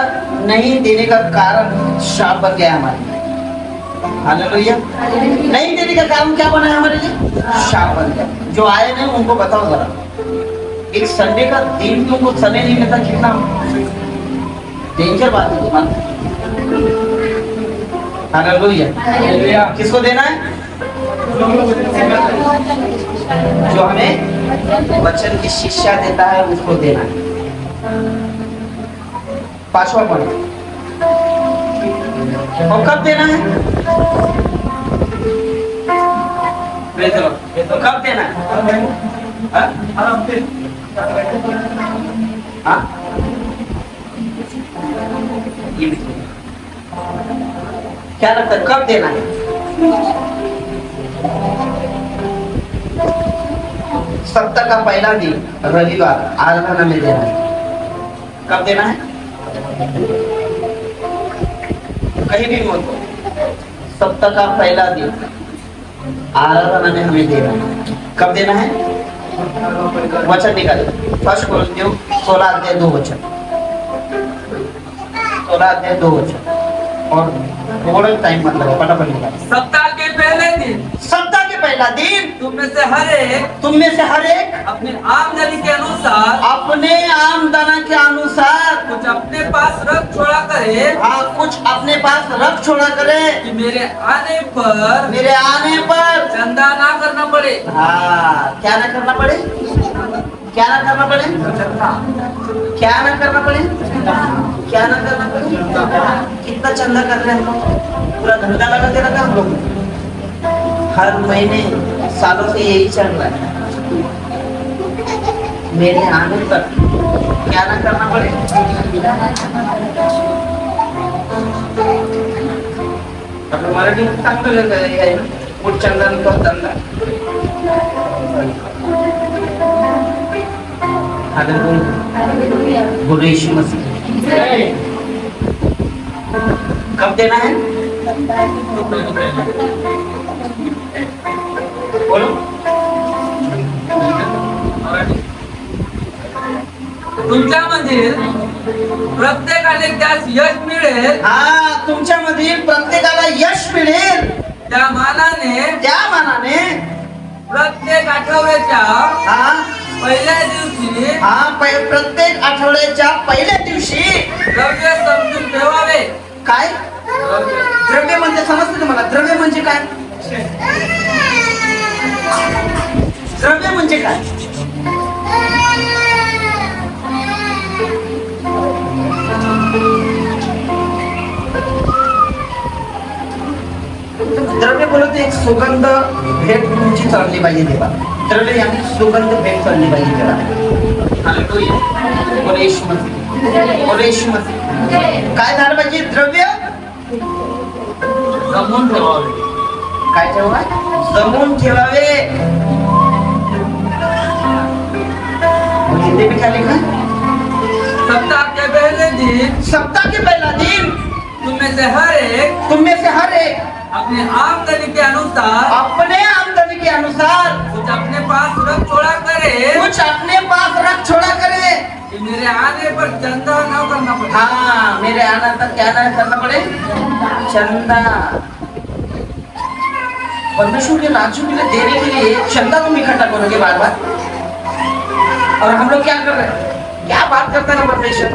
नहीं देने का कारण श्राप बन गया हमारे। हालेलुया। नहीं देने का काम क्या बना है हमारे लिए? शाप बन गया। जो आए नहीं उनको बताओ जरा, एक संडे का दिन भी उनको समय नहीं मिलता, कितना डेंजर बात है तुम्हारा। हालेलुया। किसको देना है? जो हमें वचन की शिक्षा देता है उसको देना है। पांचवा पॉइंट, और कब देना है? तो कब देना है? हाँ? ये क्या लगता है कब देना है? सप्ताह का पहला दिन रविवार आराधना में देना है। कब देना है? कहीं भी मत हो, सप्ताह का पहला दिन आराधना में हमें देना है। कब देना है? वचन निकाले, फर्स्ट कोरिन्थियों 16:2 16:2 और थोड़ा टाइम मत लगाओ, फटाफट निकालो। सप्ताह के पहले दिन, सप्ताह के पहला दिन तुम में से हर एक अपने आमदनी के अनुसार के अनुसार कुछ अपने पास रख छोड़ा करे, हाँ, कुछ अपने पास रख छोड़ा करे कि मेरे आने पर चंदा ना करना पड़े। हाँ, क्या ना करना पड़े? क्या ना करना पड़े? क्या ना करना पड़े? क्या ना करना पड़े? कितना चंदा कर रहे हैं हम लोग? पूरा धंधा लगा के रखा हम लोग। हर महीने सालों से यही चल रहा है। मेरे आने पर क्या ना करना पड़े? आपलं मराठी चांगलं आहे ना, कुठ चंदन तो धंदा। बोलो यीशु मसीह। कब देना है? बोलो। तुमच्यामधील प्रत्येकाने त्यास यश मिळेल, हाँ, तुमच्यामधील प्रत्येकाला यश मिळेल त्या मानाने प्रत्येक आठवड्याच्या हाँ, पहिल्या दिवशी हाँ, प्रत्येक आठवड्याच्या पहिल्या दिवशी द्रव्य समजून ठेवावे। काय द्रव्य म्हणजे समजते तुम्हाला? द्रव्य म्हणजे काय? द्रव्य म्हणजे काय? द्रव्य बोलत एक सुगंध भेट तुमची चालली पाहिजे तेव्हा। द्रव्य यानी सुगंध भेट चालली पाहिजे तेव्हा। हालेलुया। बोलो यीशु मसीह। बोलो यीशु मसीह। काय झालं पाहिजे? द्रव्य जमवून ठेवावे। काय ठेवा? जमवून ठेवावे। हिंदी में क्या लिखा है? सप्ताह के पहले दिन सप्ताह के पहला दिन तुम में से हर एक अपने आमदनी के अनुसार कुछ अपने पास रख छोड़ा करे, कि मेरे आने पर चंदा न करना पड़े। हाँ, मेरे आने तक क्या ना करना पड़े? चंदा। परमेश्वर के राज्य के लिए देने के लिए चंदा तुम इकट्ठा करोगे बार बार, और हम लोग क्या कर रहे हैं? क्या बात करते हैं परमेश्वर?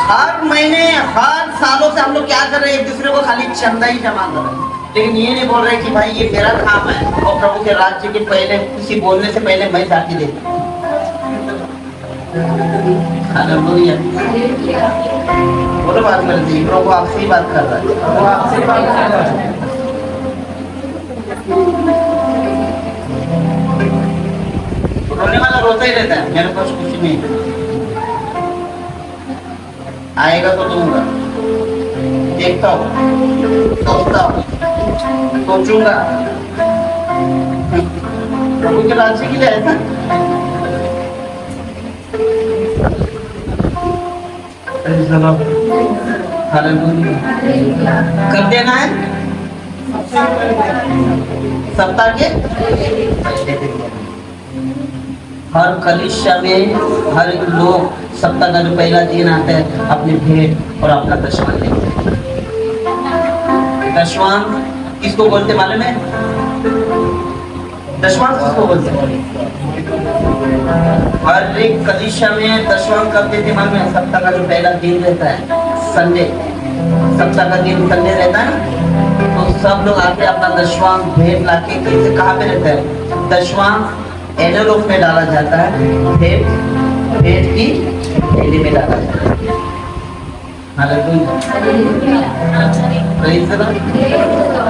हर महीने हर सालों से हम लोग क्या कर रहे हैं? एक दूसरे को खाली चंदा ही जमा कर रहे हैं, लेकिन ये नहीं बोल रहे कि भाई ये मेरा काम है, और प्रभु के राज्य के पहले किसी बोलने से पहले मैं जाके देता। हालेलुया। बोलो बात करते हैं, प्रभु आपसे ही बात कर रहा है। प्रभु आपसे ही बात कर रहा है। रोने वाला रोता ही रहता है, मेरे पास कुछ नहीं आएगा तो दूंगा, देखता हूँ, सोचता हूँ, सोचूंगा। प्रभु के राज्य के लिए ऐसा कब देना है? सप्ताह के हर कलिसिया में हर लोग सप्ताह का जो पहला दिन आता है अपनी भेंट और अपना दशमान लेते हैं। दशवांश किसको बोलते मालूम है? दशवांश किसको बोलते? हर एक कलीसिया में दशवांश करते थे मालूम है? सप्ताह का जो पहला दिन रहता है संडे, सप्ताह का दिन संडे रहता है, तो सब लोग आके अपना दशवांश भेंट लाके कैसे कहाँ पे रहता है? दशवांश एनवेलप में डाला जाता है, भेंट की थैली में डाला जाता है।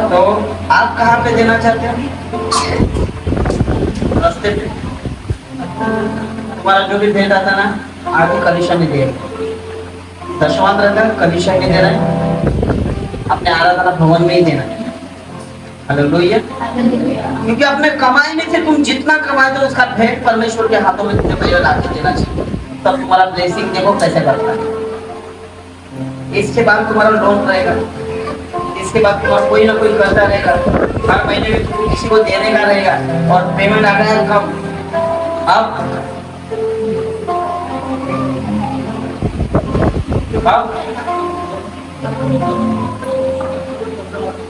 तो आप कहाँ पे देना चाहते हो? रास्ते पे तुम्हारा जो भी भेंट आता ना आगे कलीसिया में दे, दशवांश रहता है कलीसिया में देना है, अपने आराधना भवन में ही देना है। हालेलुया। क्योंकि अपने कमाई में से तुम जितना कमाते हो उसका भेंट परमेश्वर के हाथों में तुम्हें पहले ला के देना चाहिए, तब तुम्हारा ब्लेसिंग देखो कैसे बढ़ता है। इसके बाद तुम्हारा लोन रहेगा, इसके बाद तुम्हारा कोई ना कोई करता रहेगा, हर महीने में तुमको किसी को देने का रहेगा, और पेमेंट आ गया कब?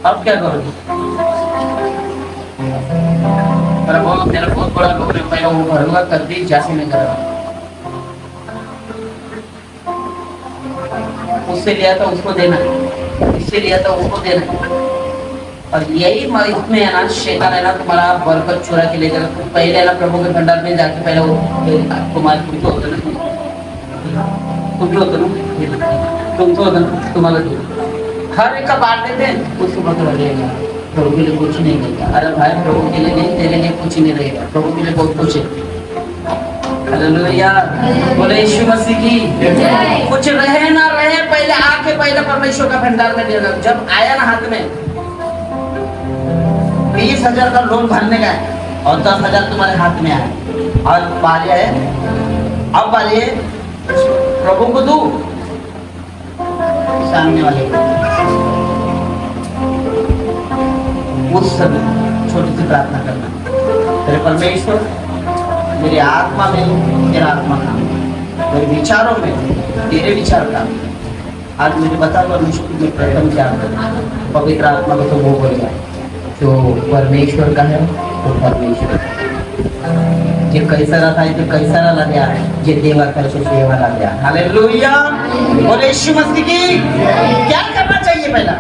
अब क्या करोगे? मेरा बहुत बड़ा लोन है, मैं वो भरूंगा, कर दी जैसे मैं कर रहा हूँ। उससे लिया था उसको देना, इससे लिया था उसको देना, और यही इसमें है ना, शैतान है ना तुम्हारा बरकत चुरा के ले जाएगा। तुम पहले है ना प्रभु के भंडार में जाके पहले वो तुम्हारे तुम तो होते ना, तुम्हारा हर एक का बांट देते हैं, उसको पकड़ लेगा, प्रभु के लिए कुछ नहीं देगा। अरे भाई प्रभु के लिए नहीं, तेरे लिए कुछ नहीं रहेगा, प्रभु के लिए बहुत कुछ है। हालेलुया, बोले यीशु मसीह की। कुछ रहे ना रहे, पहले आके पहले परमेश्वर का भंडार में देना। जब आया ना हाथ में 20,000 का लोन भरने का है और 10,000 तुम्हारे हाथ में आया, और बारी है, अब बारी है प्रभु को दू, सामने वाले उस समय छोटी सी प्रार्थना करना, तेरे परमेश्वर मेरी आत्मा में तेरा आत्मा काम, मेरे विचारों में तेरे विचार काम। आज मुझे बता परमेश्वर में प्रथम क्या पवित्र आत्मा को तो वो बोलेगा जो परमेश्वर का है, वो परमेश्वर जे कैसा रहता है, जो कैसा ला दिया, जे देवा कर सो सेवा ला दिया। हालेलुया, बोले यीशु मसीह की। क्या करना चाहिए? पहला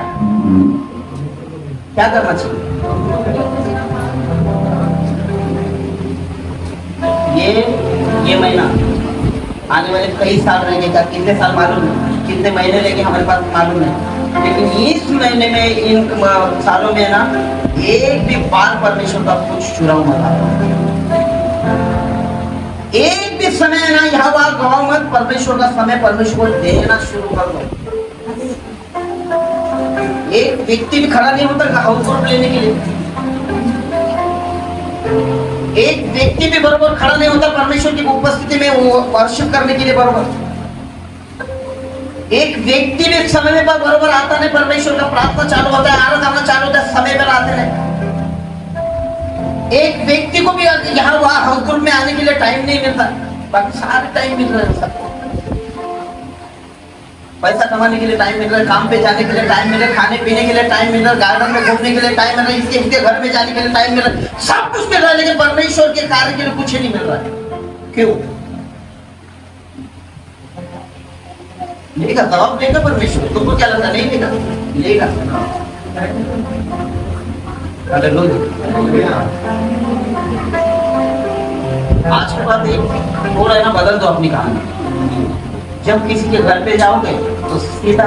क्या करना चाहिए? ये महीना आने वाले कई साल रहेगा, कितने साल मालूम है, कितने महीने रहेंगे हमारे पास मालूम है, लेकिन इस महीने में, इन सालों में ना एक भी बार परमेश्वर का कुछ चुराव मत आता, एक भी समय ना यहाँ वहां गवाओ मत। परमेश्वर का समय परमेश्वर देना शुरू कर दो। एक व्यक्ति भी खड़ा नहीं होता हाउस होल्ड लेने के लिए, एक व्यक्ति भी बरोबर खड़ा नहीं होता परमेश्वर की उपस्थिति में वर्शिप करने के लिए बरोबर। एक व्यक्ति भी समय में बरोबर आता नहीं, परमेश्वर का प्रार्थना चालू होता है, आराधना चालू होता है, समय पर आते नहीं। एक व्यक्ति को भी यहाँ वहाँ हाउस ग्रुप में आने के लिए टाइम नहीं मिलता, बाकी सारे टाइम मिल रहे हैं सबको। पैसा कमाने के लिए टाइम मिल रहा है, काम पे जाने के लिए टाइम मिल रहा है, खाने पीने के लिए टाइम मिल रहा है, गार्डन में घूमने के लिए टाइम मिल रहा है, इसके घर में जाने के लिए टाइम मिल रहा है, सब कुछ मिल रहा है, लेकिन परमेश्वर के कार्य के लिए कुछ ही नहीं मिल रहा है। क्यों? लेगा जवाब देगा परमेश्वर। तुमको क्या लगता? नहीं देगा, लेगा। आज के बाद एक थोड़ा है ना बदल दो अपनी कहानी। जब किसी के घर पे जाओगे तो सीधा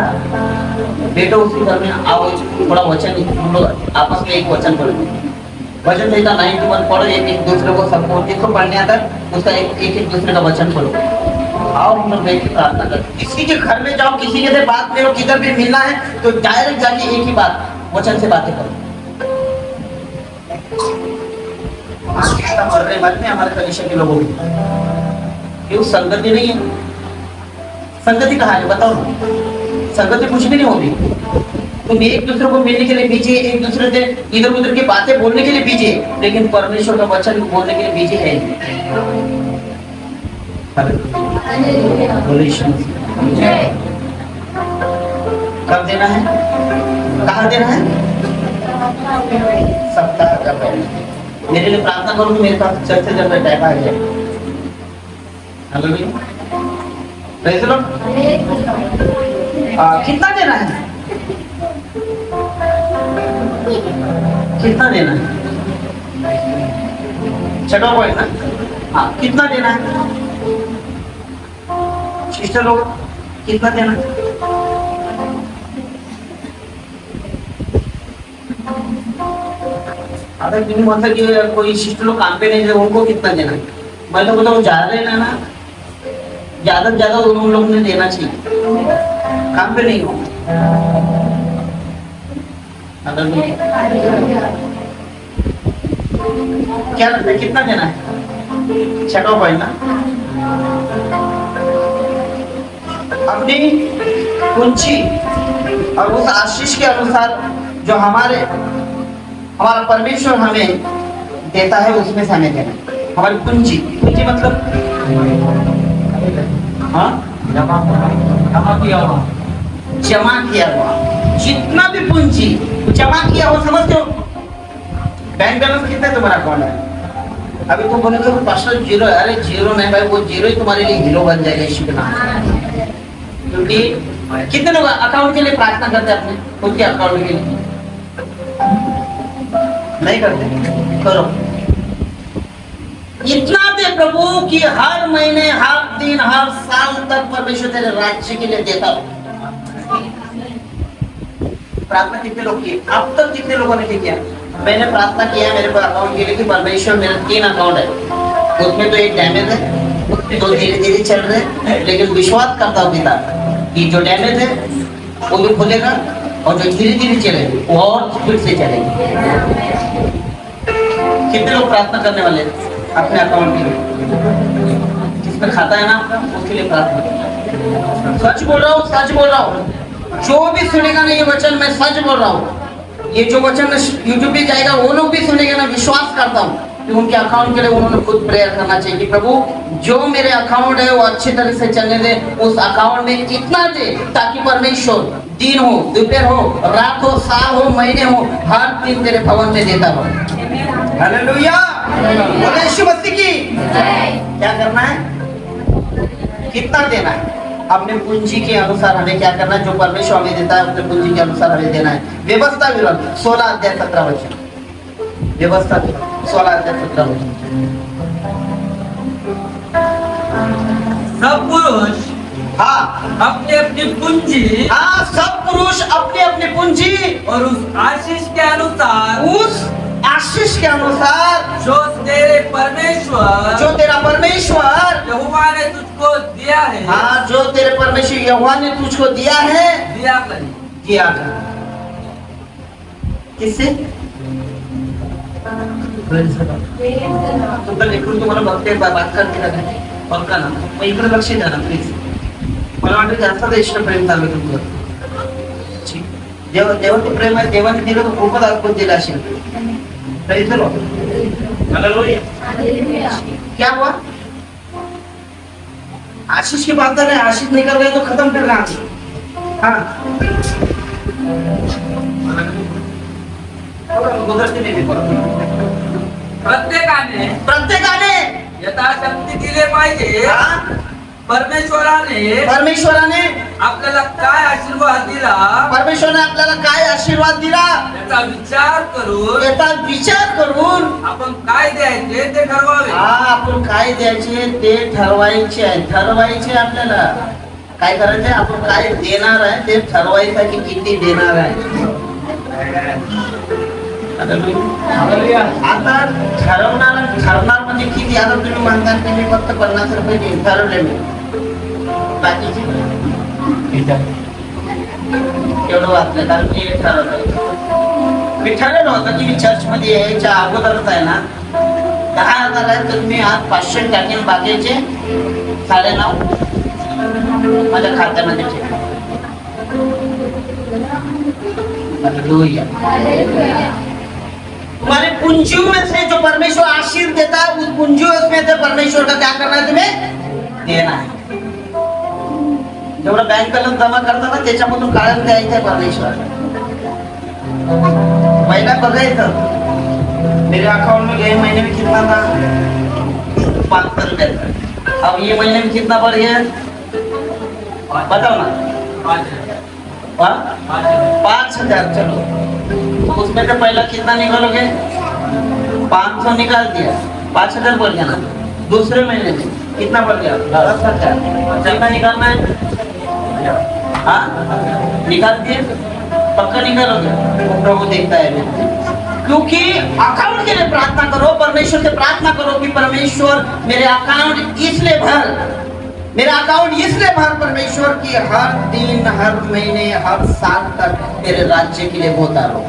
बेटो उसके घर में आओ, थोड़ा वचन हम लोग आपस में एक वचन पढ़ेंगे। वचन देता 91 पढ़ो, एक दूसरे को सबको जिसको पढ़ने आता है उसका एक दूसरे का वचन पढ़ो। आओ हम लोग बैठ के प्रार्थना करें। किसी के घर में जाओ, किसी के से बात करो, किधर भी मिलना है तो डायरेक्ट जाके एक ही बात वचन से बातें करो। मर रहे मत में हमारे कलीसिया के लोगों की क्यों संगति नहीं है? संगति कहाँ है बताओ? संगति कुछ भी नहीं होगी। तुम एक दूसरे को मिलने के लिए बीजे, एक दूसरे से इधर उधर की बातें बोलने के लिए बीजे, लेकिन परमेश्वर का वचन बोलने के लिए बीजे है। कब देना है? कहाँ देना है? सप्ताह का पहले मेरे लिए प्रार्थना करो कि मेरे पास चर्च से जब टाइम आ जाए। Hallelujah, praise the Lord. कितना देना है? कितना देना है? छठा पॉइंट ना? हाँ, कितना देना है? सिस्टर लोग कितना देना है? अगर किन्हीं मतलब कि कोई सिस्टर लोग काम पे नहीं है उनको कितना देना है? मैं तो बताऊँ ज्यादा देना ना, ज्यादा से ज्यादा उन लोग ने देना चाहिए, काम पे नहीं हो। क्या लगता है कितना देना है? छठा पॉइंट ना, अपनी कुंजी और उस आशीष के अनुसार जो हमारा परमेश्वर हमें देता है उसमें से हमें देना। हमारी कुंजी, कुंजी मतलब हाँ जमा किया हुआ जितना भी पूंजी जमा किया हो, समझते हो? बैंक बैलेंस कितना है तुम्हारा अकाउंट में? अभी तुम बोले तो पासवर्ड जीरो है। अरे जीरो नहीं भाई, वो जीरो ही तुम्हारे लिए हीरो बन जाएगा इसी के नाम। क्योंकि कितने लोग अकाउंट के लिए प्रार्थना करते हैं अपने खुद के अकाउंट के लिए? नहीं करते? करो। इतना दे प्रभु कि हर महीने, हर दिन, हर साल तक परमेश्वर तेरे राज्य के लिए देता हो। प्रार्थना कितने लोग की? अब तक कितने लोगों ने किया? मैंने प्रार्थना किया है मेरे को अकाउंट के लिए कि परमेश्वर, मेरा 3 अकाउंट है, उसमें तो एक डैमेज है, तो धीरे धीरे चल रहे हैं, लेकिन विश्वास करता हूँ पिता कि जो डैमेज है वो भी खुलेगा और जो धीरे धीरे चलेगा वो और स्पीड से चलेगा। कितने लोग प्रार्थना करने वाले हैं अपने अकाउंट के लिए? जिसमें खाता है ना आपका, उसके लिए प्रार्थना। सच बोल रहा हूँ, सच बोल रहा हूँ। जो भी सुनेगा ना ये वचन, मैं सच बोल रहा हूँ, ये जो वचन यूट्यूब पे जाएगा वो लोग भी सुनेंगे ना। विश्वास करता हूँ कि उनके अकाउंट के लिए उन्होंने खुद प्रेयर करना चाहिए कि प्रभु जो मेरे अकाउंट है वो अच्छी तरह से चलने दे, उस अकाउंट में इतना दे ताकि परमेश्वर दिन हो, दोपहर हो, रात हो, साल हो, महीने हो, हर दिन तेरे भवन में देता हो। हालेलुया, बोले यीशु मसीह की। क्या करना है? कितना देना है? अपने पूंजी के अनुसार हमें क्या करना है? जो परमेश्वर हमें देता है अपने पूंजी के अनुसार हमें देना है। व्यवस्था विवरण 16 अध्याय 17 वचन। व्यवस्था 16 अध्याय 17 वचन। सब पुरुष हाँ अपनी अपनी पूंजी, हाँ, सब पुरुष अपने अपने पूंजी और उस आशीष के अनुसार, उस आशीष के अनुसार जो तेरे परमेश्वर, जो तेरा परमेश्वर यहोवा ने तुझको दिया है, हाँ, जो तेरे परमेश्वर यहोवा ने तुझको दिया है, दिया करी। दिया कर। किससे? तुमचं लेकरून तुम्हाला बघते बात करते का नाही? बघा ना, मग इकडे लक्ष द्या ना प्लीज. मला वाटतं जास्त देश प्रेम चालू आहे तुमचं. देवाचं प्रेम आहे, देवाने दिलं तर खूपच अद्भुत दिलं असेल. Praise the Lord. Hallelujah. क्या हुआ? आशीष की बात कर रहे हैं, आशीष निकल गए तो खत्म कर रहा है। हाँ, प्रत्येकाने यथाशक्ती दिले पाहिजे. हाँ, परमेश्वराने आपल्याला काय आशीर्वाद दिला, परमेश्वराने आपल्याला काय आशीर्वाद दिला याचा विचार करून आपण काय द्यायचे ते ठरवावे. आपण काय द्यायचे ते ठरवायचे आहे. आपल्याला काय करायचं आहे? आपण काय देणार आहे ते ठरवायचं की किती देणार आहे. आता ठरणार म्हणजे किती? आता तुम्ही म्हणता की मी फक्त 50 रुपये देईन, ठरवले मी. बाकीचे एवढं वाचलं कारण मी ठरवलं होतं की मी चर्च मध्ये यायच्या अगोदरच आहे ना 10,000 आहे, तर मी आज 500 टाकेन, बाकीचे 9.5 माझ्या खात्यामध्ये ठेव. तुम्हारे पूंजियों में से जो परमेश्वर आशीष देता है उस पूंजियों में से परमेश्वर का क्या करना है? तुम्हें देना है. जेवढा बँक बॅलन्स जमा करता ना त्याच्यामधून काढून द्यायचं आहे परमेश्वर. महिना बघायचं मेरे अकाउंट में गए महीने में कितना था 500 रुपया था। अब ये महीने में कितना बढ़ गया बताओ ना 5,000। चलो उसमें से पहला कितना निकालोगे 500 निकाल दिया 5,000 बढ़ गया ना। दूसरे महीने में कितना बढ़ गया 10,000। कितना निकालना है हाँ निकाल दिए पक्का निकालोगे वो प्रभु देखता है। क्योंकि अकाउंट के लिए प्रार्थना करो परमेश्वर से प्रार्थना करो कि परमेश्वर मेरे अकाउंट इसलिए भर मेरा अकाउंट इसलिए भर परमेश्वर की हर दिन हर महीने हर साल तक मेरे राज्य के लिए होता रहो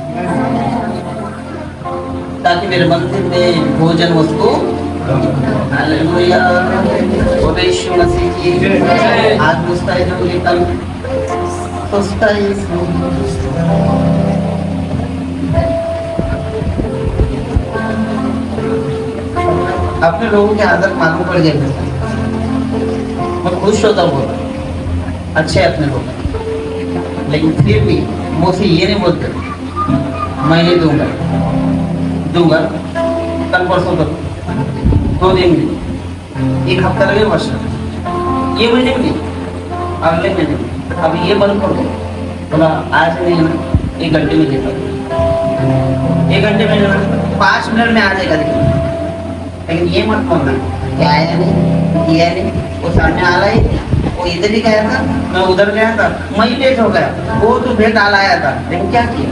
ताकि मेरे मंदिर में भोजन वस्तु हालेलुया यीशु मसीह की आज मुस्ताइद होगी कल सोचता अपने लोगों की आदत मालूम पड़ गई मैं खुश होता हूँ अच्छे अपने लोग लेकिन फिर भी मुझसे ये नहीं बोलते मैं नहीं दूंगा कल परसों तक 2 दिन में 1 हफ्ता लगे वर्ष ये महीने में अगले महीने में अब ये बंद कर दो बोला आज नहीं है ना 1 घंटे में देता 1 घंटे में लेना 5 मिनट में आ जाएगा लेकिन ये मत बोलना क्या आया नहीं ये नहीं वो सामने आ रहा है वो इधर ही गया था मैं उधर गया था मैं लेट हो गया वो तो भेंट आया था लेकिन क्या किया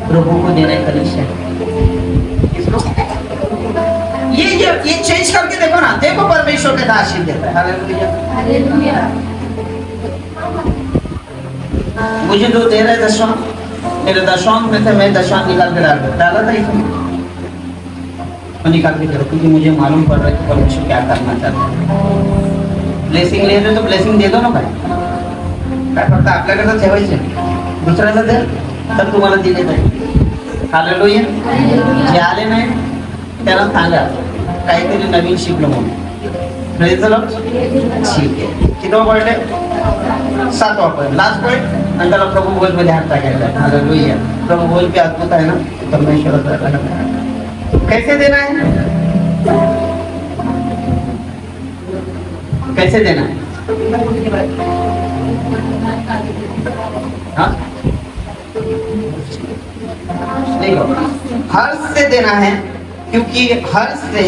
प्रभु को देना कलीसिया किसको ये चेंज करके देखो ना देखो परमेश्वर का आशीष देता है हालेलुया मुझे जो दे रहे दशवां मेरे दशवां में से मैं दशवां निकाल के डाला था इसमें मैं निकाल के करो क्योंकि मुझे मालूम पड़ रहा है कि परमेश्वर क्या करना चाहता है। ब्लेसिंग ले रहे तो ब्लेसिंग दे दो ना भाई काय फक्त आपल्याकडे ठेवायचे दुसऱ्याला दे तर तुम्हाला दिले जाईल हालेलुया जे आले नाही त्याला सांगा काहीतरी नवीन शिकलो म्हणून प्रेज द लॉर्ड ठीक आहे कितवा पॉइंट आहे 7वां पॉइंट लास्ट पॉइंट आणि त्याला प्रभू बोल मध्ये हात टाकायचा आहे हालेलुया प्रभु बोल पे अद्भुत आहे ना परमेश्वराचा कैसे देना है कैसे देना है हाँ देखो हर्ष से देना है क्योंकि हर्ष से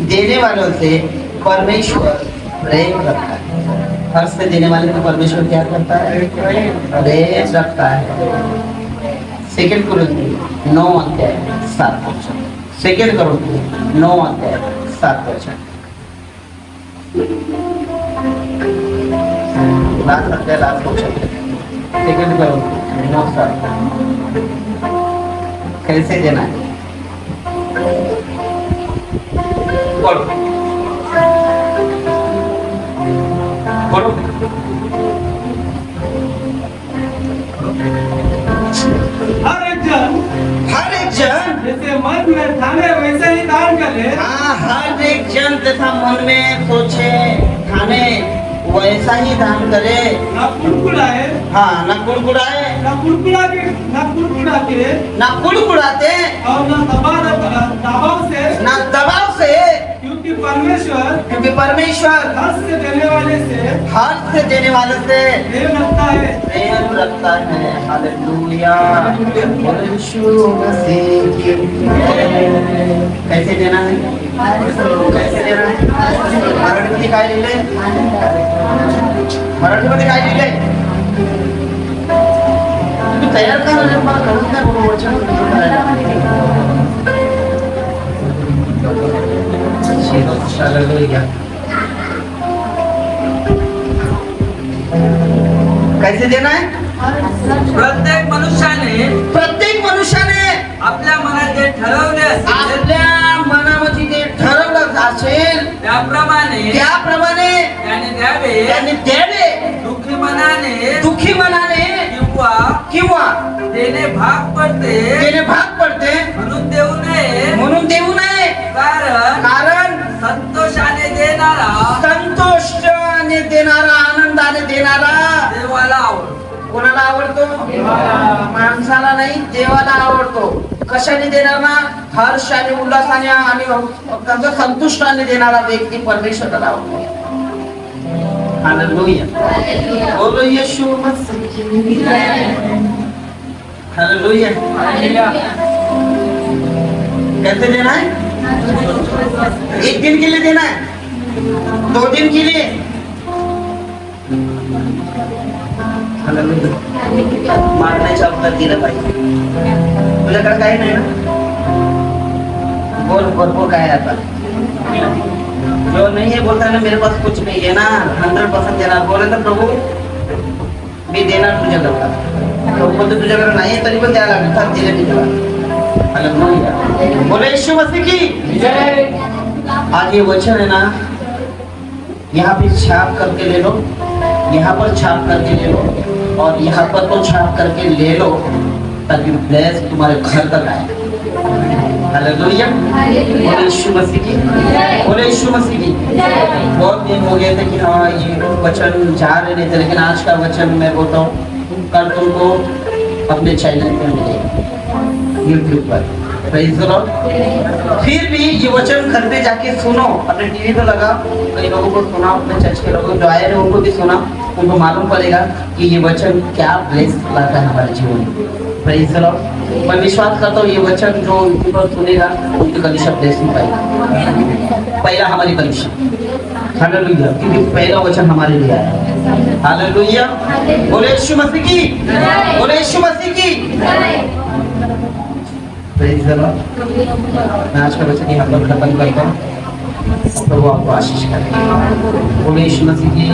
देने वालों से परमेश्वर प्रेम रखता है। हर्ष से देने वाले को परमेश्वर क्या करता है प्रेम रखता है। 2 कुरिन्थियों 9 अध्याय 7 वचन 2 कुरिन्थियों 9 अध्याय 7 वचन लास्ट अध्याय लास्ट वचन 2 कुरिन्थियों 9 7 कैसे देना है बोलो बोलो हर एक जन जैसे मन में ठाने वैसे ही दान करे। हाँ हर एक जन तथा मन में सोचे ठाने वैसा ही दान करे ना कुड़कुड़ाए हाँ न कुड़कुड़ाए ना कुड़कुड़ाते न कुड़कुड़ाते और ना दबाव से न दबाव से क्योंकि परमेश्वर हर्ष से देने वाले से प्रेम रखता है। हालेलुया यीशु मसीह की कैसे देना है कैसे देना है मराठीमध्ये काय लिहिलंय मराठीमध्ये काय लिहिलंय तुम्ही तयार करा मला कळत नाही बरोबर कैसे देना है प्रत्येक मनुष्याने आपल्या मनात जे ठरवले आपल्या मनामध्ये जे ठरवलं असेल त्याप्रमाणे त्याने द्यावे दुःखी मनाने किंवा देणे भाग पडते म्हणून देऊ नये कारण संतोषाने देणारा आनंदाने देणारा कोणाला आवडतो माणसाला नाही देवाला आवडतो कशाने देणार ना हर्षाने उल्हासाने आणि त्यांचा संतुष्टाने देणारा व्यक्ती परमेश्वराला आवडतो हालेलुया बोलो यीशु मसीह हालेलुया कैसे देना है एक दिन के लिए देना है 2 दिन के लिए मारण्याच्या अवकाश दिलं पाहिजे तुझ्याकडे काही नाही ना बोल भरपूर काय आहे आता जो नहीं है बोलता है ना मेरे पास कुछ नहीं है ना 100% देना बोले तर प्रभू मी देणार तुझ्याकडे तो बोलतो तुझ्याकडे नाही तरी पण द्यायला लागेल तर दिले मी तुला हालेलुया बोले यीशु मसीह की जय आज ये वचन है ना यहाँ पे छाप करके ले लो यहाँ पर छाप करके ले लो और यहाँ पर तो छाप करके ले लो ताकि ब्लेस तुम्हारे घर तक आए हालेलुया बोले यीशु मसीह की बोले यीशु मसीह की बहुत दिन हो गए थे कि हाँ ये वचन जा रहे थे लेकिन आज का वचन मैं बोलता हूँ कल तुमको अपने चैनल पर मिलेगा यूट्यूब पर प्रेज़ द लॉर्ड फिर भी ये वचन घर पे जाके सुनो अपने टीवी पे लगा कई लोगों को सुना अपने चर्च के लोगों जो आए उनको भी सुना उनको मालूम पड़ेगा कि ये वचन क्या ब्लेस लाता है हमारे जीवन में प्रेज़ द लॉर्ड मैं विश्वास करता हूँ ये वचन जो यूट्यूब सुनेगा उनकी कलीसिया ब्लेस नहीं पाएगी पहला हमारी कलीसिया हालेलुया क्योंकि पहला वचन हमारे लिए आया हालेलुया बोले यीशु मसीह की बोले यीशु मसीह की प्रेज़ द लॉर्ड मैं आज का वचन यहाँ पर खत्म करता हूँ प्रभु आपको आशीष करें बोले यीशु मसीह की